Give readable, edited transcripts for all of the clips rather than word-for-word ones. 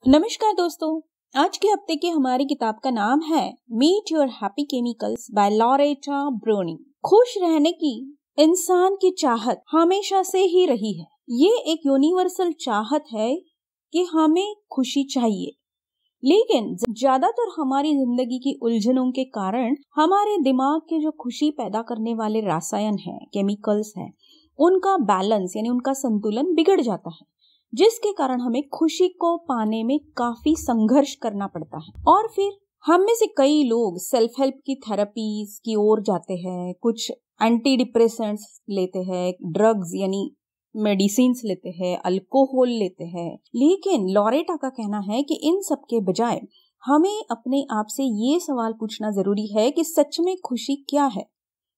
नमस्कार दोस्तों, आज के हफ्ते की हमारी किताब का नाम है meet your happy chemicals by Loretta Breuning. खुश रहने की इंसान की चाहत हमेशा से ही रही है। ये एक यूनिवर्सल चाहत है कि हमें खुशी चाहिए, लेकिन ज्यादातर हमारी जिंदगी की उलझनों के कारण हमारे दिमाग के जो खुशी पैदा करने वाले रसायन हैं, केमिकल्स हैं, उनका बैलेंस यानी उनका संतुलन बिगड़ जाता है, जिसके कारण हमें खुशी को पाने में काफी संघर्ष करना पड़ता है। और फिर हम में से कई लोग सेल्फ हेल्प की थेरेपीज की ओर जाते हैं, कुछ एंटी डिप्रेसेंट्स लेते हैं, ड्रग्स यानी मेडिसिन्स लेते हैं, अल्कोहल लेते हैं। लेकिन लॉरेटा का कहना है कि इन सब के बजाय हमें अपने आप से ये सवाल पूछना जरूरी है कि सच में खुशी क्या है,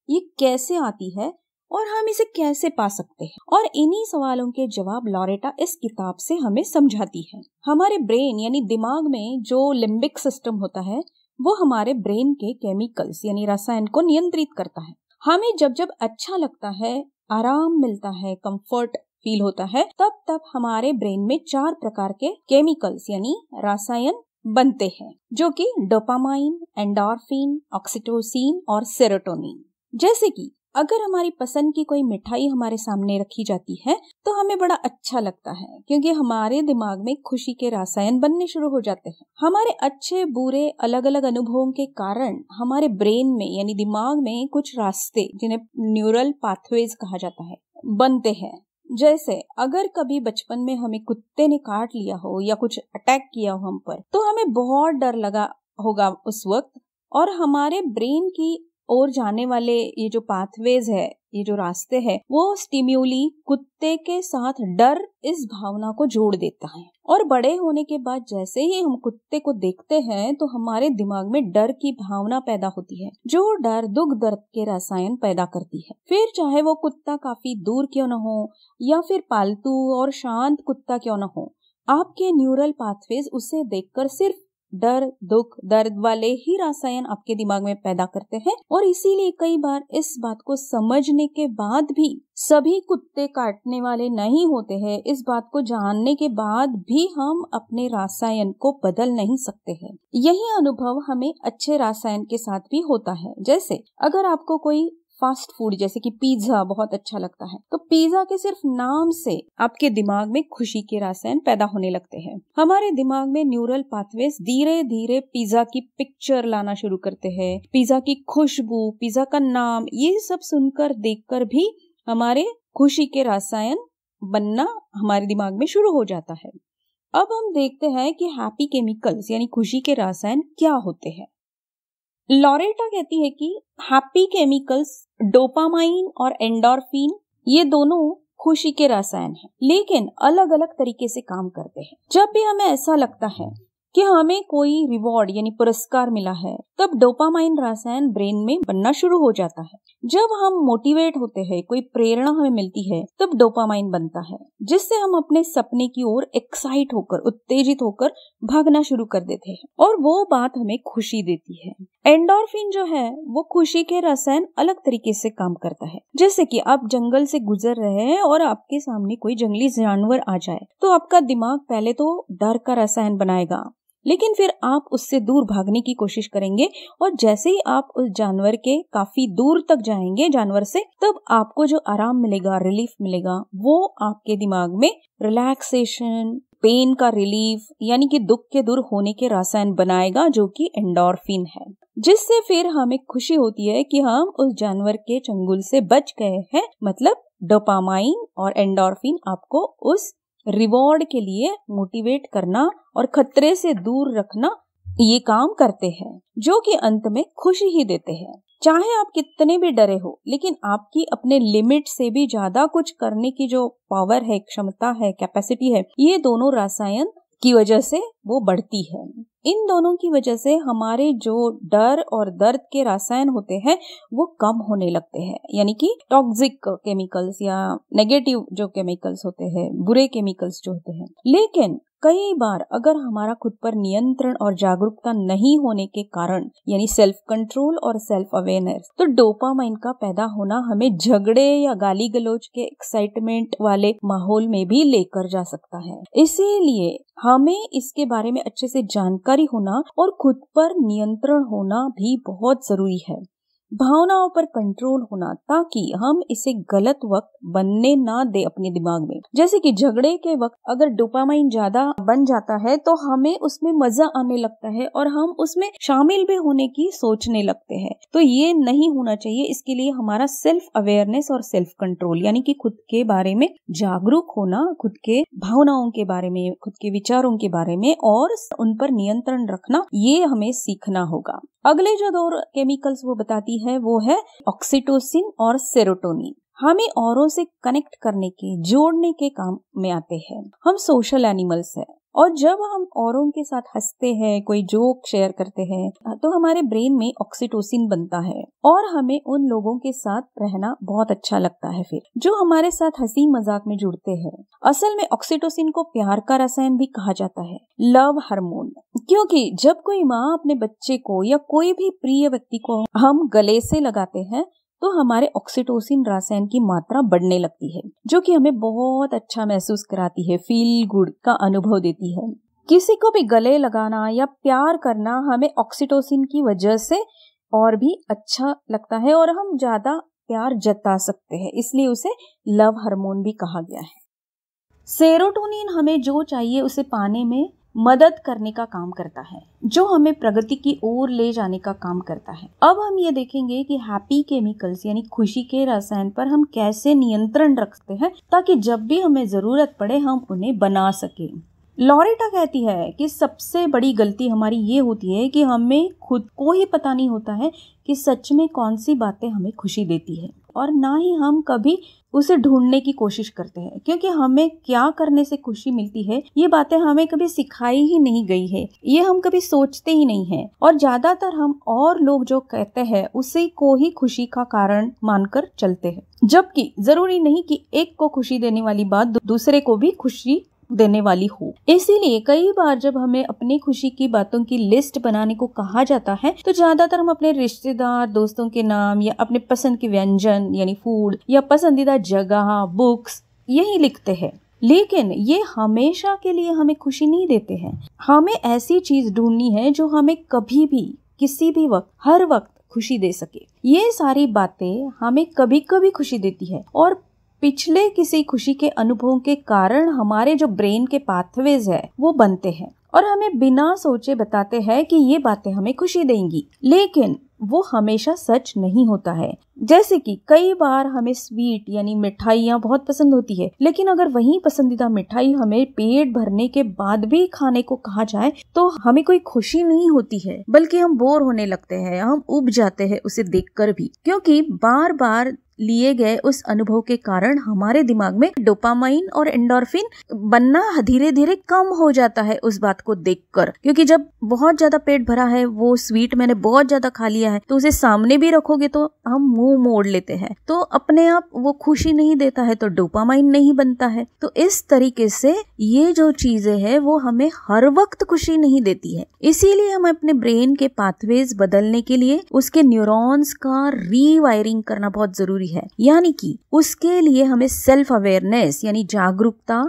ये कैसे आती है और हम इसे कैसे पा सकते हैं। और इन्हीं सवालों के जवाब लॉरेटा इस किताब से हमें समझाती है। हमारे ब्रेन यानी दिमाग में जो लिम्बिक सिस्टम होता है, वो हमारे ब्रेन के केमिकल्स यानी रसायन को नियंत्रित करता है। हमें जब जब अच्छा लगता है, आराम मिलता है, कंफर्ट फील होता है, तब तब हमारे ब्रेन में 4 प्रकार के केमिकल्स यानी रसायन बनते हैं, जो कि डोपामाइन, एंडोर्फिन, ऑक्सीटोसिन और सेरोटोनिन। जैसे कि अगर हमारी पसंद की कोई मिठाई हमारे सामने रखी जाती है तो हमें बड़ा अच्छा लगता है, क्योंकि हमारे दिमाग में खुशी के रसायन बनने शुरू हो जाते हैं। हमारे अच्छे बुरे अलग अलग अनुभवों के कारण हमारे ब्रेन में यानी दिमाग में कुछ रास्ते, जिन्हें न्यूरल पाथवेज कहा जाता है, बनते हैं। जैसे अगर कभी बचपन में हमें कुत्ते ने काट लिया हो या कुछ अटैक किया हो हम पर, तो हमें बहुत डर लगा होगा उस वक्त, और हमारे ब्रेन की और जाने वाले ये जो पाथवेज है, ये जो रास्ते हैं, वो स्टिम्यूली कुत्ते के साथ डर इस भावना को जोड़ देता है। और बड़े होने के बाद जैसे ही हम कुत्ते को देखते हैं तो हमारे दिमाग में डर की भावना पैदा होती है, जो डर दुख दर्द के रसायन पैदा करती है। फिर चाहे वो कुत्ता काफी दूर क्यों न हो या फिर पालतू और शांत कुत्ता क्यों न हो, आपके न्यूरल पाथवेज उसे देखकर सिर्फ डर, दुख, दर्द वाले ही रसायन आपके दिमाग में पैदा करते हैं। और इसीलिए कई बार इस बात को समझने के बाद भी सभी कुत्ते काटने वाले नहीं होते हैं, इस बात को जानने के बाद भी हम अपने रसायन को बदल नहीं सकते हैं। यही अनुभव हमें अच्छे रसायन के साथ भी होता है। जैसे अगर आपको कोई फास्ट फूड जैसे कि पिज्जा बहुत अच्छा लगता है, तो पिज्जा के सिर्फ नाम से आपके दिमाग में खुशी के रसायन पैदा होने लगते हैं। हमारे दिमाग में न्यूरल पाथवेज धीरे धीरे पिज्जा की पिक्चर लाना शुरू करते हैं, पिज्जा की खुशबू, पिज्जा का नाम, ये सब सुनकर देखकर भी हमारे खुशी के रसायन बनना हमारे दिमाग में शुरू हो जाता है। अब हम देखते हैं कि हैप्पी केमिकल्स यानी खुशी के रसायन क्या होते हैं। लॉरेटा कहती है कि हैप्पी केमिकल्स डोपामाइन और एंडोर्फिन, ये दोनों खुशी के रसायन हैं, लेकिन अलग अलग तरीके से काम करते हैं। जब भी हमें ऐसा लगता है कि हमें कोई रिवॉर्ड यानी पुरस्कार मिला है, तब डोपामाइन रसायन ब्रेन में बनना शुरू हो जाता है। जब हम मोटिवेट होते हैं, कोई प्रेरणा हमें मिलती है, तब डोपामाइन बनता है, जिससे हम अपने सपने की ओर एक्साइट होकर, उत्तेजित होकर भागना शुरू कर देते हैं, और वो बात हमें खुशी देती है। एंडोर्फिन जो है वो खुशी के रसायन अलग तरीके से काम करता है। जैसे कि आप जंगल से गुजर रहे हैं और आपके सामने कोई जंगली जानवर आ जाए, तो आपका दिमाग पहले तो डर का रसायन बनाएगा, लेकिन फिर आप उससे दूर भागने की कोशिश करेंगे, और जैसे ही आप उस जानवर के काफी दूर तक जाएंगे जानवर से, तब आपको जो आराम मिलेगा, रिलीफ मिलेगा, वो आपके दिमाग में रिलैक्सेशन, पेन का रिलीफ यानी कि दुख के दूर होने के रसायन बनाएगा, जो कि एंडोर्फिन है, जिससे फिर हमें खुशी होती है कि हम उस जानवर के चंगुल से बच गए हैं। मतलब डोपामाइन और एंडोर्फिन आपको उस रिवॉर्ड के लिए मोटिवेट करना और खतरे से दूर रखना, ये काम करते हैं, जो कि अंत में खुशी ही देते हैं। चाहे आप कितने भी डरे हो, लेकिन आपकी अपने लिमिट से भी ज्यादा कुछ करने की जो पावर है, क्षमता है, कैपेसिटी है, ये दोनों रसायन की वजह से वो बढ़ती है। इन दोनों की वजह से हमारे जो डर और दर्द के रसायन होते हैं वो कम होने लगते हैं, यानी कि टॉक्सिक केमिकल्स या नेगेटिव जो केमिकल्स होते हैं, बुरे केमिकल्स जो होते हैं। लेकिन कई बार अगर हमारा खुद पर नियंत्रण और जागरूकता नहीं होने के कारण यानी सेल्फ कंट्रोल और सेल्फ अवेयरनेस, तो डोपामाइन का पैदा होना हमें झगड़े या गाली गलौज के एक्साइटमेंट वाले माहौल में भी लेकर जा सकता है। इसीलिए हमें इसके बारे में अच्छे से जानकारी होना और खुद पर नियंत्रण होना भी बहुत जरूरी है। भावनाओं पर कंट्रोल होना, ताकि हम इसे गलत वक्त बनने ना दे अपने दिमाग में। जैसे कि झगड़े के वक्त अगर डोपामाइन ज्यादा बन जाता है तो हमें उसमें मजा आने लगता है और हम उसमें शामिल भी होने की सोचने लगते हैं। तो ये नहीं होना चाहिए। इसके लिए हमारा सेल्फ अवेयरनेस और सेल्फ कंट्रोल यानी कि खुद के बारे में जागरूक होना, खुद के भावनाओं के बारे में, खुद के विचारों के बारे में और उन पर नियंत्रण रखना, ये हमें सीखना होगा। अगले जो दो केमिकल्स वो बताती है वो है ऑक्सीटोसिन और सेरोटोनिन। हमें औरों से कनेक्ट करने के, जोड़ने के काम में आते हैं। हम सोशल एनिमल्स हैं और जब हम औरों के साथ हंसते हैं, कोई जोक शेयर करते हैं, तो हमारे ब्रेन में ऑक्सीटोसिन बनता है और हमें उन लोगों के साथ रहना बहुत अच्छा लगता है फिर जो हमारे साथ हंसी मजाक में जुड़ते हैं। असल में ऑक्सीटोसिन को प्यार का रसायन भी कहा जाता है, लव हार्मोन, क्योंकि जब कोई माँ अपने बच्चे को या कोई भी प्रिय व्यक्ति को हम गले से लगाते हैं तो हमारे ऑक्सीटोसिन रसायन की मात्रा बढ़ने लगती है, जो कि हमें बहुत अच्छा महसूस कराती है, फील गुड का अनुभव देती है। किसी को भी गले लगाना या प्यार करना हमें ऑक्सीटोसिन की वजह से और भी अच्छा लगता है और हम ज्यादा प्यार जता सकते हैं, इसलिए उसे लव हार्मोन भी कहा गया है। सेरोटोनिन हमें जो चाहिए उसे पाने में मदद करने का काम करता है, जो हमें प्रगति की ओर ले जाने का काम करता है। अब हम ये देखेंगे कि हैप्पी केमिकल्स यानी खुशी के रसायन पर हम कैसे नियंत्रण रखते हैं ताकि जब भी हमें जरूरत पड़े हम उन्हें बना सके। लॉरेटा कहती है कि सबसे बड़ी गलती हमारी ये होती है कि हमें खुद को ही पता नहीं होता है कि सच में कौन सी बातें हमें खुशी देती है और ना ही हम कभी उसे ढूंढने की कोशिश करते हैं, क्योंकि हमें क्या करने से खुशी मिलती है ये बातें हमें कभी सिखाई ही नहीं गई है, ये हम कभी सोचते ही नहीं हैं और ज्यादातर हम और लोग जो कहते हैं उसी को ही खुशी का कारण मानकर चलते हैं, जबकि जरूरी नहीं कि एक को खुशी देने वाली बात दूसरे को भी खुशी देने वाली हो। इसीलिए कई बार जब हमें अपनी खुशी की बातों की लिस्ट बनाने को कहा जाता है तो ज्यादातर हम अपने रिश्तेदार, दोस्तों के नाम या अपने पसंद के व्यंजन यानी फूड या पसंदीदा जगह, बुक्स यही लिखते हैं। लेकिन ये हमेशा के लिए हमें खुशी नहीं देते हैं। हमें ऐसी चीज ढूंढनी है जो हमें कभी भी, किसी भी वक्त, हर वक्त खुशी दे सके। ये सारी बातें हमें कभी कभी खुशी देती है और पिछले किसी खुशी के अनुभवों के कारण हमारे जो ब्रेन के पाथवेज है वो बनते हैं और हमें बिना सोचे बताते हैं कि ये बातें हमें खुशी देंगी, लेकिन वो हमेशा सच नहीं होता है। जैसे कि कई बार हमें स्वीट यानी मिठाइयाँ बहुत पसंद होती है, लेकिन अगर वही पसंदीदा मिठाई हमें पेट भरने के बाद भी खाने को कहा जाए तो हमें कोई खुशी नहीं होती है, बल्कि हम बोर होने लगते हैं, हम उब जाते हैं उसे देखकर भी, क्योंकि बार बार लिए गए उस अनुभव के कारण हमारे दिमाग में डोपामाइन और एंडोर्फिन बनना धीरे धीरे कम हो जाता है उस बात को देखकर। क्योंकि जब बहुत ज्यादा पेट भरा है, वो स्वीट मैंने बहुत ज्यादा खा लिया है, तो उसे सामने भी रखोगे तो हम मुंह मोड़ लेते हैं, तो अपने आप वो खुशी नहीं देता है, तो डोपामाइन नहीं बनता है। तो इस तरीके से ये जो चीजें है वो हमें हर वक्त खुशी नहीं देती है। इसीलिए हम अपने ब्रेन के पाथवेज बदलने के लिए उसके न्यूरॉन्स का रीवायरिंग करना बहुत जरूरी है। यानी कि उसके लिए हमें सेल्फ अवेयरनेस यानी जागरूकता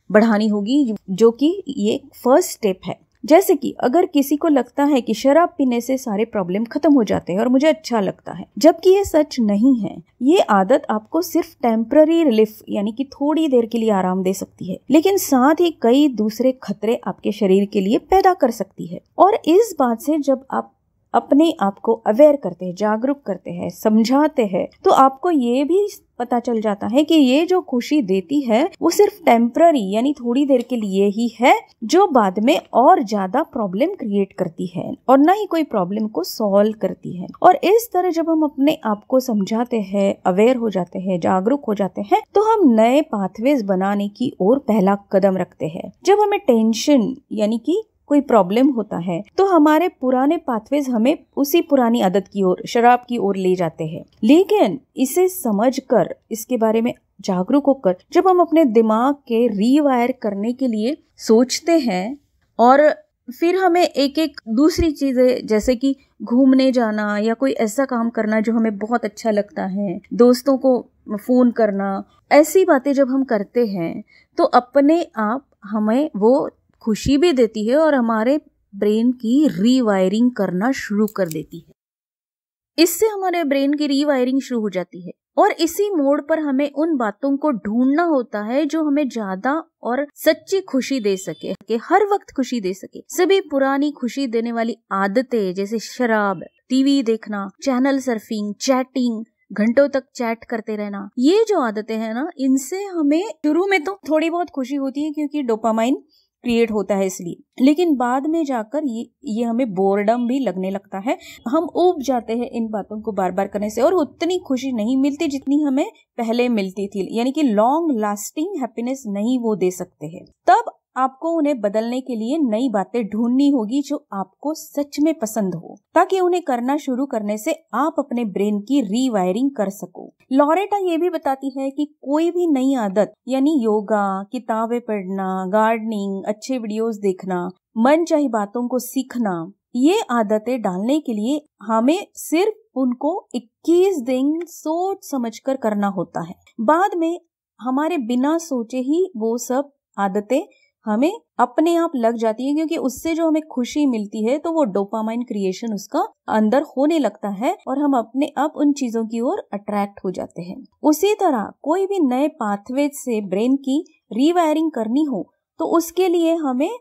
बढ़ानी होगी, जो कि ये फर्स्ट स्टेप है। जैसे कि अगर किसी को लगता है कि शराब पीने से सारे प्रॉब्लम खत्म हो जाते हैं और मुझे अच्छा लगता है, जबकि ये सच नहीं है। ये आदत आपको सिर्फ टेम्पररी रिलीफ यानी कि थोड़ी देर के लिए आराम दे सकती है, लेकिन साथ ही कई दूसरे खतरे आपके शरीर के लिए पैदा कर सकती है। और इस बात से जब आप अपने आप को अवेयर करते हैं, जागरूक करते हैं, समझाते हैं, तो आपको ये भी पता चल जाता है कि ये जो खुशी देती है वो सिर्फ टेम्पररी यानी थोड़ी देर के लिए ही है, जो बाद में और ज्यादा प्रॉब्लम क्रिएट करती है और ना ही कोई प्रॉब्लम को सॉल्व करती है। और इस तरह जब हम अपने आप को समझाते हैं, अवेयर हो जाते हैं, जागरूक हो जाते हैं, तो हम नए पाथवेज बनाने की ओर पहला कदम रखते हैं। जब हमें टेंशन यानी कि कोई प्रॉब्लम होता है तो हमारे पुराने पाथवेज हमें उसी पुरानी आदत की ओर, शराब की ओर ले जाते हैं। लेकिन इसे समझकर, इसके बारे में जागरूक होकर जब हम अपने दिमाग के रीवायर करने के लिए सोचते हैं और फिर हमें एक एक दूसरी चीजें जैसे कि घूमने जाना या कोई ऐसा काम करना जो हमें बहुत अच्छा लगता है, दोस्तों को फोन करना, ऐसी बातें जब हम करते हैं तो अपने आप हमें वो खुशी भी देती है और हमारे ब्रेन की रीवायरिंग करना शुरू कर देती है। इससे हमारे ब्रेन की रीवायरिंग शुरू हो जाती है और इसी मोड़ पर हमें उन बातों को ढूंढना होता है जो हमें ज्यादा और सच्ची खुशी दे सके, कि हर वक्त खुशी दे सके। सभी पुरानी खुशी देने वाली आदतें जैसे शराब, टीवी देखना, चैनल सर्फिंग, चैटिंग, घंटों तक चैट करते रहना, ये जो आदतें हैं ना, इनसे हमें शुरू में तो थोड़ी बहुत खुशी होती है क्योंकि डोपामाइन क्रिएट होता है इसलिए, लेकिन बाद में जाकर ये हमें बोर्डम भी लगने लगता है। हम ऊब जाते हैं इन बातों को बार बार करने से और उतनी खुशी नहीं मिलती जितनी हमें पहले मिलती थी, यानी कि लॉन्ग लास्टिंग हैप्पीनेस नहीं वो दे सकते हैं। तब आपको उन्हें बदलने के लिए नई बातें ढूंढनी होगी जो आपको सच में पसंद हो, ताकि उन्हें करना शुरू करने से आप अपने ब्रेन की रीवायरिंग कर सको। लॉरेटा ये भी बताती है कि कोई भी नई आदत यानी योगा, किताबें पढ़ना, गार्डनिंग, अच्छे वीडियोस देखना, मनचाही बातों को सीखना, ये आदतें डालने के लिए हमें सिर्फ उनको 21 दिन सोच समझकर करना होता है। बाद में हमारे बिना सोचे ही वो सब आदतें हमें अपने आप लग जाती है, क्योंकि उससे जो हमें खुशी मिलती है तो वो डोपामाइन क्रिएशन उसका अंदर होने लगता है और हम अपने आप उन चीजों की ओर अट्रैक्ट हो जाते हैं। उसी तरह कोई भी नए पाथवे से ब्रेन की रीवायरिंग करनी हो तो उसके लिए हमें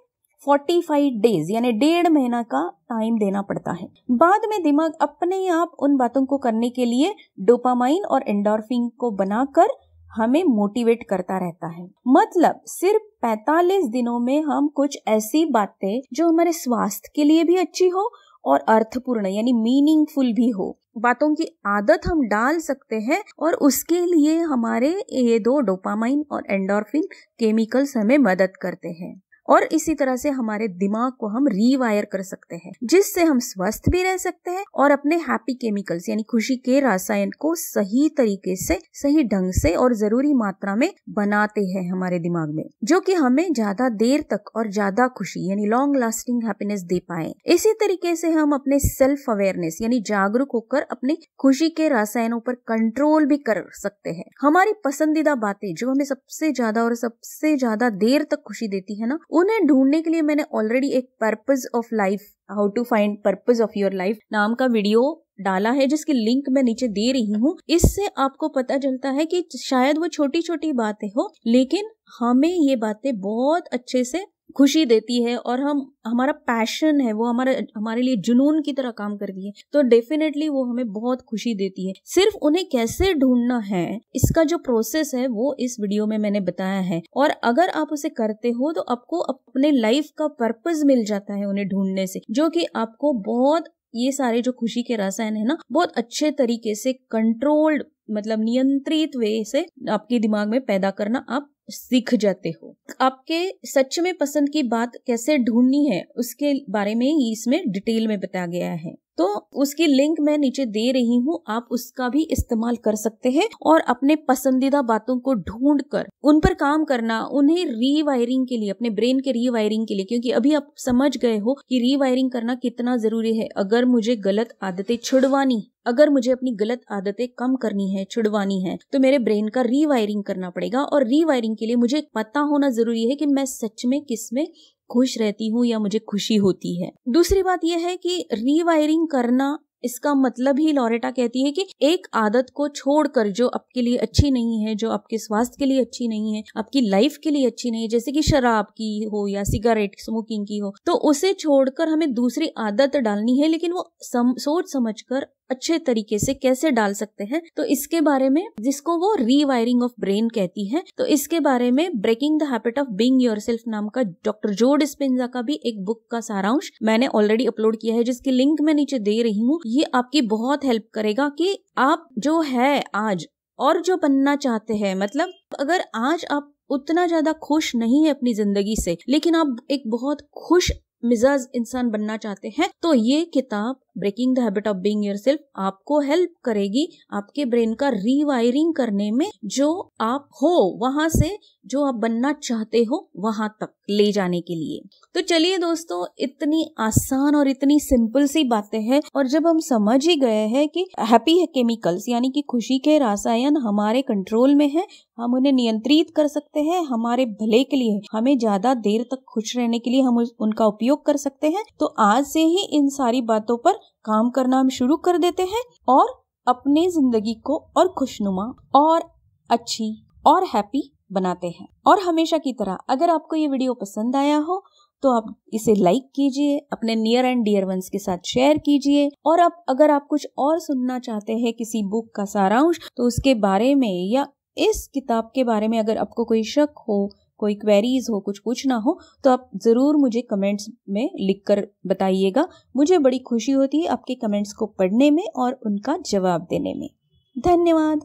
45 डेज यानी 1.5 महीना का टाइम देना पड़ता है। बाद में दिमाग अपने आप उन बातों को करने के लिए डोपामाइन और एंडोर्फिन को बनाकर हमें मोटिवेट करता रहता है। मतलब सिर्फ 45 दिनों में हम कुछ ऐसी बातें जो हमारे स्वास्थ्य के लिए भी अच्छी हो और अर्थपूर्ण यानी मीनिंगफुल भी हो, बातों की आदत हम डाल सकते हैं और उसके लिए हमारे ये 2 डोपामाइन और एंडोर्फिन केमिकल्स हमें मदद करते हैं। और इसी तरह से हमारे दिमाग को हम रीवायर कर सकते हैं, जिससे हम स्वस्थ भी रह सकते हैं और अपने हैप्पी केमिकल्स यानी खुशी के रसायन को सही तरीके से, सही ढंग से और जरूरी मात्रा में बनाते हैं हमारे दिमाग में, जो कि हमें ज्यादा देर तक और ज्यादा खुशी यानी लॉन्ग लास्टिंग हैप्पीनेस दे पाए। इसी तरीके से हम अपने सेल्फ अवेयरनेस यानी जागरूक होकर अपने खुशी के रसायनों पर कंट्रोल भी कर सकते हैं। हमारी पसंदीदा बातें जो हमें सबसे ज्यादा और सबसे ज्यादा देर तक खुशी देती है ना, उन्हें ढूंढने के लिए मैंने ऑलरेडी एक purpose of life, how to find purpose of your life नाम का वीडियो डाला है, जिसकी लिंक मैं नीचे दे रही हूँ। इससे आपको पता चलता है कि शायद वो छोटी छोटी बातें हो, लेकिन हमें ये बातें बहुत अच्छे से खुशी देती है और हमारा पैशन है वो हमारे लिए जुनून की तरह काम करती है, तो डेफिनेटली वो हमें बहुत खुशी देती है। सिर्फ उन्हें कैसे ढूंढना है, इसका जो प्रोसेस है वो इस वीडियो में मैंने बताया है, और अगर आप उसे करते हो तो आपको अपने लाइफ का पर्पस मिल जाता है उन्हें ढूंढने से, जो कि आपको बहुत ये सारे जो खुशी के रसायन है ना, बहुत अच्छे तरीके से कंट्रोल्ड मतलब नियंत्रित वे से आपके दिमाग में पैदा करना आप सीख जाते हो। आपके सच में पसंद की बात कैसे ढूंढनी है उसके बारे में इसमें डिटेल में बताया गया है, तो उसकी लिंक मैं नीचे दे रही हूँ, आप उसका भी इस्तेमाल कर सकते हैं और अपने पसंदीदा बातों को ढूंढकर उन पर काम करना, उन्हें रीवायरिंग के लिए, अपने ब्रेन के रीवायरिंग के लिए, क्योंकि अभी आप समझ गए हो कि रीवायरिंग करना कितना जरूरी है। अगर मुझे गलत आदतें छुड़वानी, अगर मुझे अपनी गलत आदतें कम करनी है, छुड़वानी है, तो मेरे ब्रेन का रीवायरिंग करना पड़ेगा, और रीवायरिंग के लिए मुझे पता होना जरूरी है कि मैं सच में किसमें खुश रहती हूँ या मुझे खुशी होती है। दूसरी बात यह है कि रीवायरिंग करना, इसका मतलब ही लॉरेटा कहती है कि एक आदत को छोड़कर जो आपके लिए अच्छी नहीं है, जो आपके स्वास्थ्य के लिए अच्छी नहीं है, आपकी लाइफ के लिए अच्छी नहीं है, जैसे कि शराब की हो या सिगरेट स्मोकिंग की हो, तो उसे छोड़कर हमें दूसरी आदत डालनी है, लेकिन वो सोच समझकर अच्छे तरीके से कैसे डाल सकते हैं, तो इसके बारे में, जिसको वो रीवायरिंग ऑफ ब्रेन कहती है, तो इसके बारे में breaking the habit of being yourself नाम का डॉक्टर जो डिस्पेंजा का भी एक बुक का सारांश मैंने ऑलरेडी अपलोड किया है, जिसकी लिंक मैं नीचे दे रही हूँ। ये आपकी बहुत हेल्प करेगा कि आप जो है आज और जो बनना चाहते हैं, मतलब अगर आज आप उतना ज्यादा खुश नहीं है अपनी जिंदगी से, लेकिन आप एक बहुत खुश मिजाज इंसान बनना चाहते हैं, तो ये किताब breaking the habit of being yourself आपको हेल्प करेगी आपके ब्रेन का रीवायरिंग करने में, जो आप हो वहां से जो आप बनना चाहते हो वहां तक ले जाने के लिए। तो चलिए दोस्तों, इतनी आसान और इतनी सिंपल सी बातें हैं, और जब हम समझ ही गए हैं कि हैप्पी केमिकल्स यानी कि खुशी के रसायन हमारे कंट्रोल में है, हम उन्हें नियंत्रित कर सकते हैं हमारे भले के लिए, हमें ज्यादा देर तक खुश रहने के लिए हम उनका उपयोग कर सकते हैं, तो आज से ही इन सारी बातों पर काम करना हम शुरू कर देते हैं और अपनी जिंदगी को और खुशनुमा और अच्छी और हैप्पी बनाते हैं। और हमेशा की तरह अगर आपको ये वीडियो पसंद आया हो तो आप इसे लाइक कीजिए, अपने नियर एंड डियर वंस के साथ शेयर कीजिए, और अगर आप कुछ और सुनना चाहते हैं किसी बुक का सारांश तो उसके बारे में या इस किताब के बारे में अगर आपको कोई शक हो, कोई क्वेरीज हो, कुछ पूछना हो तो आप जरूर मुझे कमेंट्स में लिखकर बताइएगा। मुझे बड़ी खुशी होती है आपके कमेंट्स को पढ़ने में और उनका जवाब देने में। धन्यवाद।